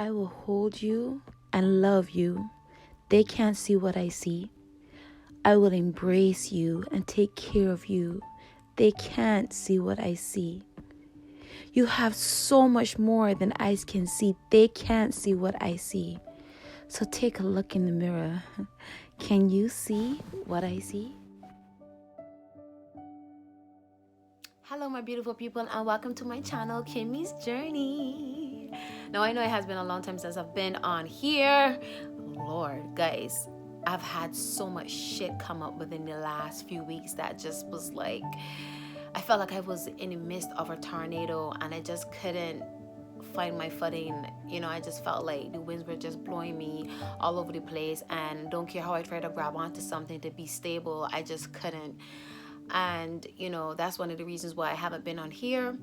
I will hold you and love you. They can't see what I see. I will embrace you and take care of you. They can't see what I see. You have so much more than eyes can see. They can't see what I see. So take a look in the mirror. Can you see what I see? Hello, my beautiful people, and welcome to my channel, Kimmy's Journey. Now, I know it has been a long time since I've been on here. Lord, guys, I've had so much shit come up within the last few weeks that just was like, I felt like I was in the midst of a tornado and I just couldn't find my footing. I just felt like the winds were just blowing me all over the place, and don't care how I tried to grab onto something to be stable, I just couldn't. And that's one of the reasons why I haven't been on here.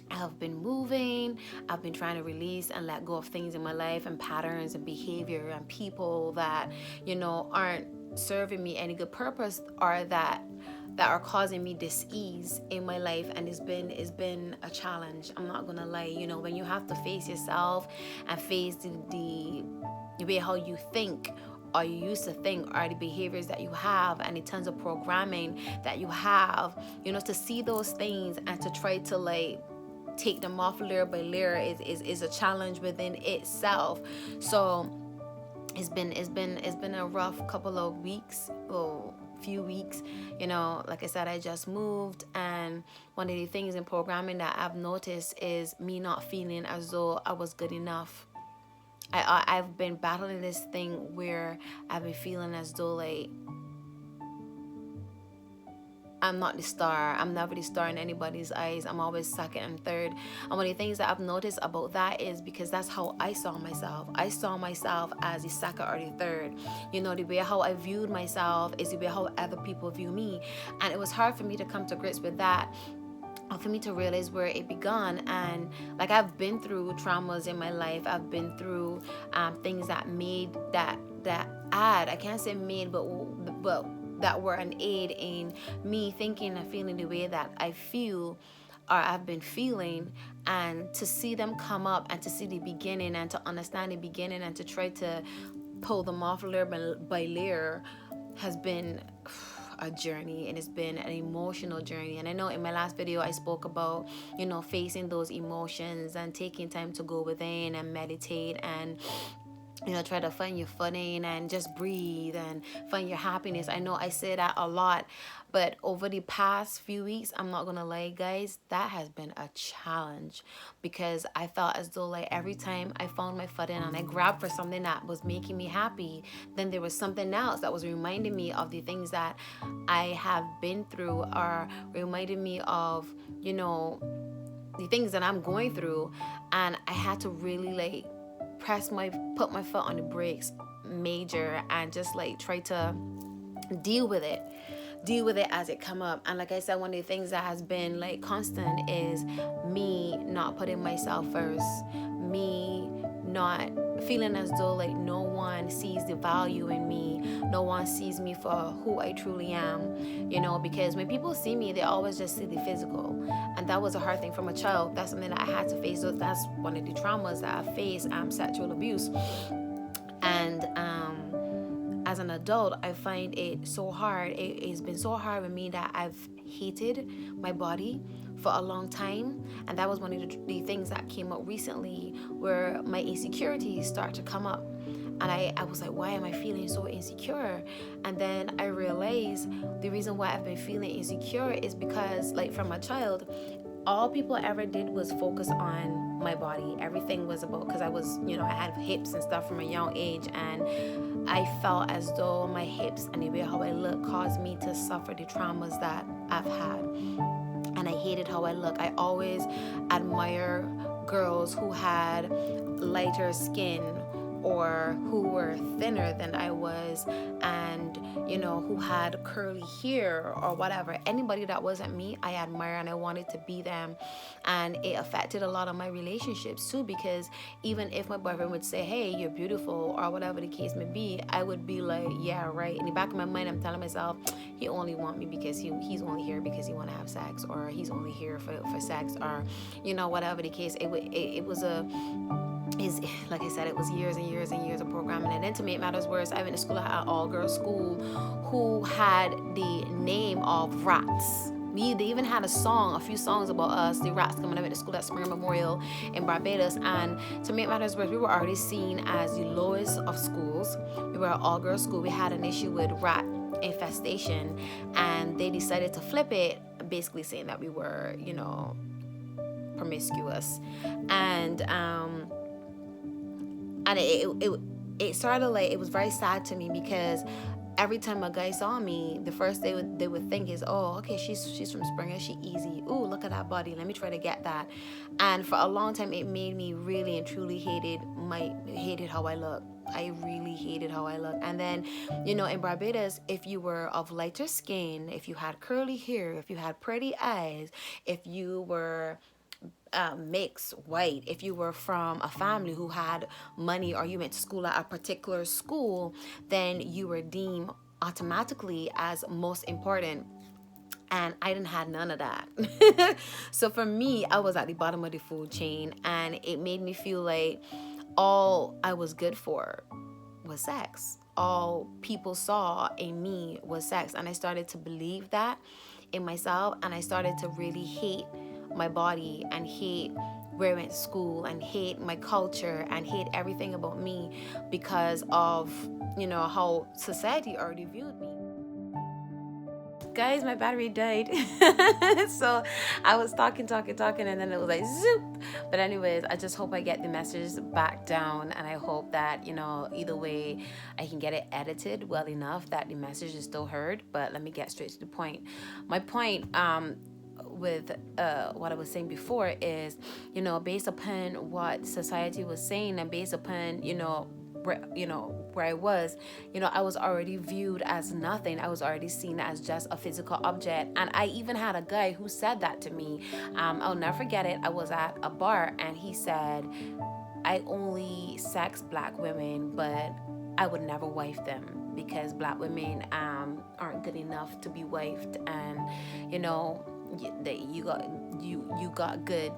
I have been moving. I've been trying to release and let go of things in my life and patterns and behavior and people that aren't serving me any good purpose, or that are causing me dis-ease in my life. And it's been a challenge. I'm not gonna lie. When you have to face yourself and face the way how you think, or you used to think, or the behaviors that you have, and the tons of programming that you have, to see those things and to try to take them off layer by layer is a challenge within itself. So it's been a rough couple of weeks, few weeks. Like I said, I just moved, and one of the things in programming that I've noticed is me not feeling as though I was good enough. I've been battling this thing where I've been feeling as though I'm not the star. I'm never the star in anybody's eyes. I'm always second and third. And one of the things that I've noticed about that is because that's how I saw myself. I saw myself as the second or the third. The way how I viewed myself is the way how other people view me. And it was hard for me to come to grips with that, for me to realize where it began. And I've been through traumas in my life. I've been through things that made I can't say made, but that were an aid in me thinking and feeling the way that I feel, or I've been feeling. And to see them come up and to see the beginning and to understand the beginning and to try to pull them off layer by layer has been a journey, and it's been an emotional journey. And I know in my last video I spoke about facing those emotions and taking time to go within and meditate and try to find your footing and just breathe and find your happiness. I know I say that a lot, but over the past few weeks, I'm not gonna lie, guys, that has been a challenge, because I felt as though every time I found my footing and I grabbed for something that was making me happy, then there was something else that was reminding me of the things that I have been through, or reminding me of the things that I'm going through. And I had to really put my foot on the brakes major, and just try to deal with it as it come up. And like I said, one of the things that has been constant is me not putting myself first, me not feeling as though no one sees the value in me, no one sees me for who I truly am. Because when people see me, they always just see the physical, and that was a hard thing from a child. That's something that I had to face. So that's one of the traumas that I faced, sexual abuse. And as an adult, I find it so hard. It's been so hard with me that I've hated my body for a long time. And that was one of the things that came up recently, where my insecurities start to come up. And I was like, why am I feeling so insecure? And then I realized the reason why I've been feeling insecure is because from a child, all people ever did was focus on my body. Everything was about, because I was, I had hips and stuff from a young age, and I felt as though my hips and the way how I look caused me to suffer the traumas that I've had. And I hated how I look. I always admire girls who had lighter skin, or who were thinner than I was, and who had curly hair or whatever. Anybody that wasn't me, I admire, and I wanted to be them. And it affected a lot of my relationships too, because even if my boyfriend would say, hey, you're beautiful, or whatever the case may be, I would be like, yeah, right. In the back of my mind, I'm telling myself, he only want me because he's only here because he want to have sex, or he's only here for sex, or whatever the case. It was a is, like I said, it was years and years and years of programming. And then to make matters worse, I went to school at an all-girls school who had the name of Rats. They even had a few songs about us, the Rats, coming. I went to school at Springer Memorial in Barbados. And to make matters worse, we were already seen as the lowest of schools. We were an all-girls school. We had an issue with rat infestation, and they decided to flip it, basically saying that we were, promiscuous. And it started, like, it was very sad to me, because every time a guy saw me, the first they would think is, oh, okay, she's from Springer, she easy. Ooh, look at that body, let me try to get that. And for a long time, it made me really and truly hated how I look. I really hated how I look. And then, in Barbados, if you were of lighter skin, if you had curly hair, if you had pretty eyes, if you were mixed white, if you were from a family who had money, or you went to school at a particular school, then you were deemed automatically as most important. And I didn't have none of that. So for me, I was at the bottom of the food chain, and it made me feel like all I was good for was sex. All people saw in me was sex. And I started to believe that in myself, and I started to really hate my body, and hate where I went to school, and hate my culture, and hate everything about me, because of, how society already viewed me. Guys, my battery died. So I was talking, and then it was like zoop. But anyways, I just hope I get the message back down, and I hope that, either way, I can get it edited well enough that the message is still heard. But let me get straight to the point. My point with what I was saying before is, based upon what society was saying, and based upon, where I was, I was already viewed as nothing. I was already seen as just a physical object. And I even had a guy who said that to me. I'll never forget it. I was at a bar, and he said, I only sex black women, but I would never wife them, because black women aren't good enough to be wifed. And you got good,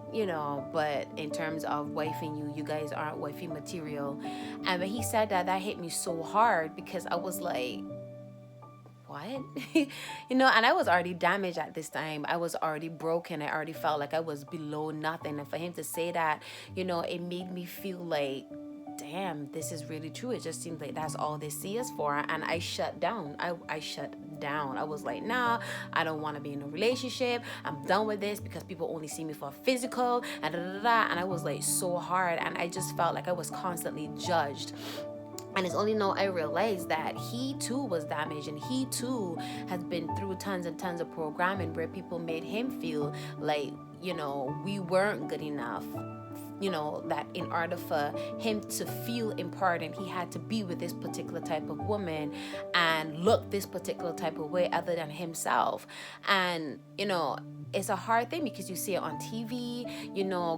but in terms of wifing you guys aren't wifey material. And when he said that hit me so hard, because I was like, what? And I was already damaged at this time. I was already broken. I already felt like I was below nothing. And for him to say that, it made me feel like, damn, this is really true. It just seems like that's all they see us for. And I shut down. I shut down. I was like, nah, I don't want to be in a relationship. I'm done with this, because people only see me for physical, and and I was like so hard, and I just felt like I was constantly judged. And it's only now I realized that he too was damaged, and he too has been through tons and tons of programming where people made him feel like, we weren't good enough. That in order for him to feel important, he had to be with this particular type of woman and look this particular type of way other than himself. And, it's a hard thing, because you see it on TV,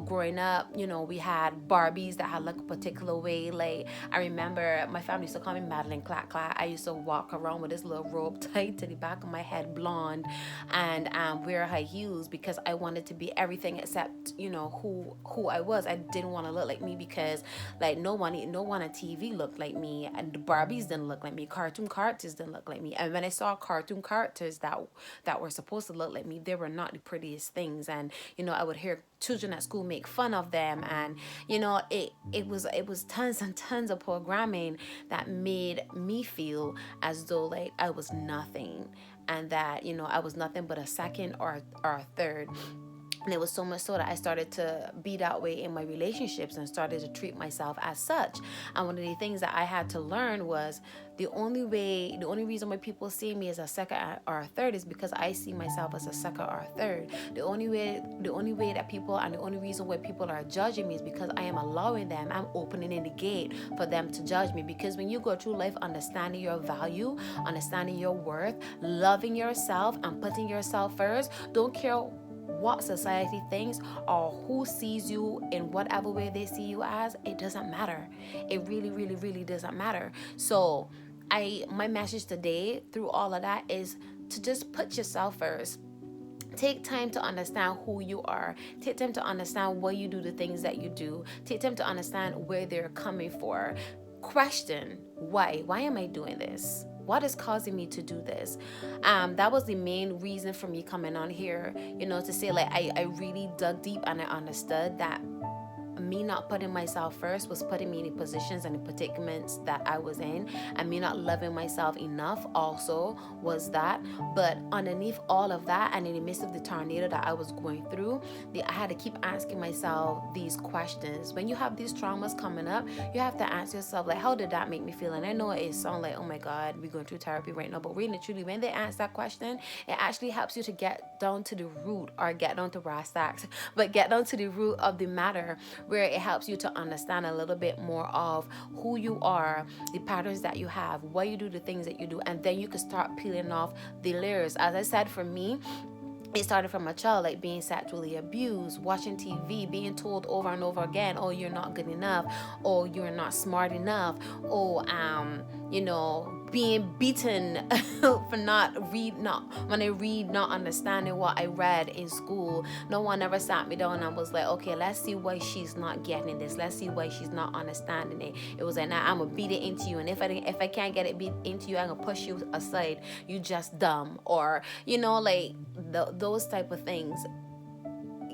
growing up, we had Barbies that had looked a particular way. Like, I remember my family used to call me Madeline Clack Clack. I used to walk around with this little robe tied to the back of my head, blonde, and wear high heels, because I wanted to be everything except, who I was. I didn't want to look like me, because like no one on TV looked like me, and the Barbies didn't look like me, cartoon characters didn't look like me. And when I saw cartoon characters that were supposed to look like me, they were not the prettiest things. And I would hear children at school make fun of them, and it was tons and tons of programming that made me feel as though like I was nothing, and that I was nothing but a second or a third. And it was so much so that I started to be that way in my relationships, and started to treat myself as such. And one of the things that I had to learn was the only reason why people see me as a second or a third is because I see myself as a second or a third. The only way that people, and the only reason why people are judging me is because I am allowing them, I'm opening in the gate for them to judge me. Because when you go through life understanding your value, understanding your worth, loving yourself, and putting yourself first, don't care what society thinks or who sees you in whatever way they see you as, it doesn't matter. It really, really, really doesn't matter. So my message today through all of that is to just put yourself first. Take time to understand who you are. Take time to understand why you do the things that you do. Take time to understand where they're coming for. Question why. Why am I doing this? What is causing me to do this? That was the main reason for me coming on here, to say like I really dug deep and I understood that me not putting myself first was putting me in the positions and the predicaments that I was in, and me not loving myself enough also was that. But underneath all of that, and in the midst of the tornado that I was going through, I had to keep asking myself these questions. When you have these traumas coming up, you have to ask yourself, like, how did that make me feel? And I know it sounds like, oh my God, we're going through therapy right now, but really and truly, when they ask that question, it actually helps you to get down to the root, or get down to brass tacks, but get down to the root of the matter, where it helps you to understand a little bit more of who you are, the patterns that you have, why you do the things that you do, and then you can start peeling off the layers. As I said, for me, it started from a child, like being sexually abused, watching TV, being told over and over again, oh, you're not good enough, oh, you're not smart enough, oh, being beaten for not when I read, not understanding what I read in school. No one ever sat me down and was like, okay, let's see why she's not getting this. Let's see why she's not understanding it. It was like, nah, I'm gonna beat it into you, and if I can't get it beat into you, I'm gonna push you aside. You just dumb, or like those type of things.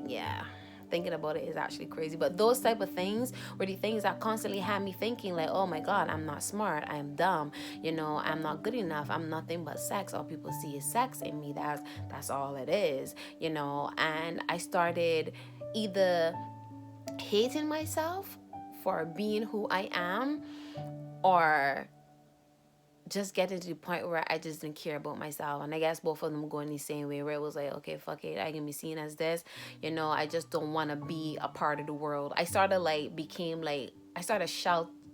Yeah, thinking about it is actually crazy, but those type of things were the things that constantly had me thinking like, oh my God, I'm not smart, I'm dumb, I'm not good enough, I'm nothing but sex. All people see is sex in me. That's all it is. And I started either hating myself for being who I am, or just getting to the point where I just didn't care about myself. And I guess both of them going the same way, where it was like, okay, fuck it, I can be seen as this. I just don't want to be a part of the world. I started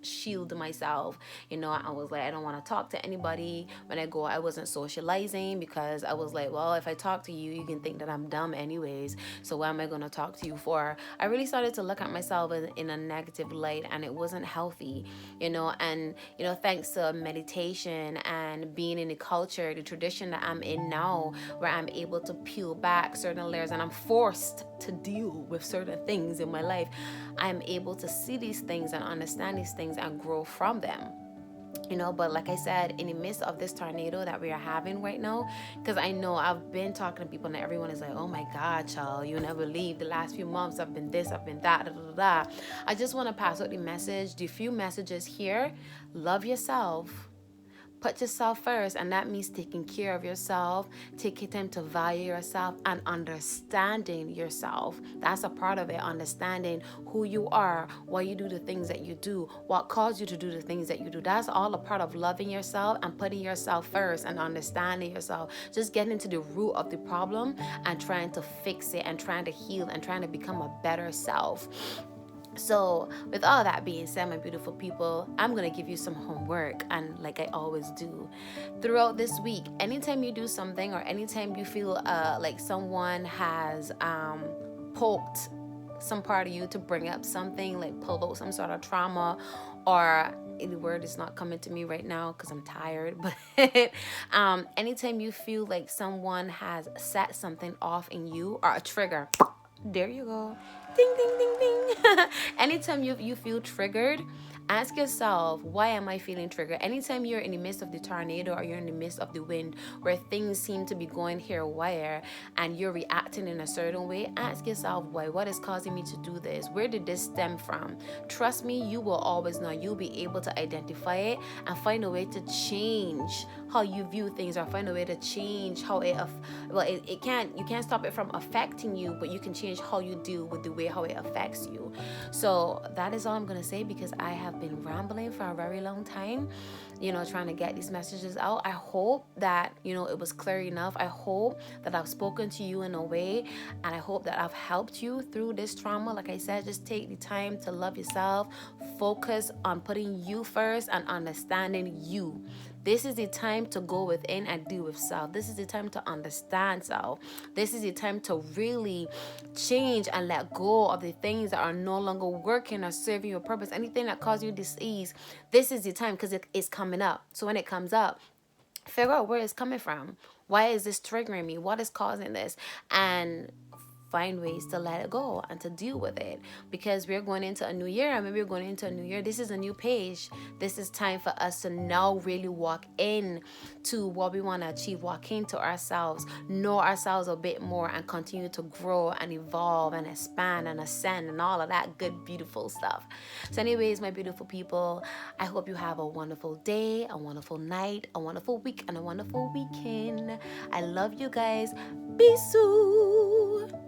shield myself. I was like, I don't want to talk to anybody. When I go, I wasn't socializing, because I was like, well, if I talk to you, you can think that I'm dumb anyways, so what am I going to talk to you for? I really started to look at myself in a negative light, and it wasn't healthy. And thanks to meditation and being in the culture, the tradition that I'm in now, where I'm able to peel back certain layers and I'm forced to deal with certain things in my life, I'm able to see these things and understand these things and grow from them. But like I said, in the midst of this tornado that we are having right now, because I know I've been talking to people and everyone is like, oh my God, child, you never leave. The last few months I've been this, I've been that, da, da, da. I just want to pass out the few messages here. Love yourself. Put yourself first, and that means taking care of yourself, taking time to value yourself, and understanding yourself. That's a part of it, understanding who you are, why you do the things that you do, what caused you to do the things that you do. That's all a part of loving yourself and putting yourself first and understanding yourself. Just getting to the root of the problem and trying to fix it and trying to heal and trying to become a better self. So with all that being said, my beautiful people, I'm going to give you some homework, and like I always do throughout this week, anytime you do something or anytime you feel like someone has poked some part of you to bring up something, like pulled out some sort of trauma, or the word is not coming to me right now because I'm tired, but anytime you feel like someone has set something off in you, or a trigger, there you go. Ding, ding, ding, ding. Anytime you feel triggered, ask yourself, why am I feeling triggered? Anytime you're in the midst of the tornado or you're in the midst of the wind where things seem to be going haywire and you're reacting in a certain way, ask yourself why. What is causing me to do this? Where did this stem from? Trust me, you will always know. You'll be able to identify it and find a way to change how you view things, or find a way to change how you can't stop it from affecting you, but you can change how you deal with the way how it affects you. So that is all I'm gonna say, because I have been rambling for a very long time, trying to get these messages out. I hope that it was clear enough. I hope that I've spoken to you in a way, and I hope that I've helped you through this trauma. Like I said, just take the time to love yourself, focus on putting you first and understanding you. This is the time to go within and deal with self. This is the time to understand self. This is the time to really change and let go of the things that are no longer working or serving your purpose. Anything that causes you disease, this is the time, because it is coming up. So when it comes up, figure out where it's coming from. Why is this triggering me? What is causing this? And find ways to let it go and to deal with it, because we're going into a new year. And maybe we're going into a new year, this is a new page. This is time for us to now really walk in to what we want to achieve, walk into ourselves, know ourselves a bit more, and continue to grow and evolve and expand and ascend and all of that good beautiful stuff. So anyways, my beautiful people, I hope you have a wonderful day, a wonderful night, a wonderful week, and a wonderful weekend. I love you guys. Bisous.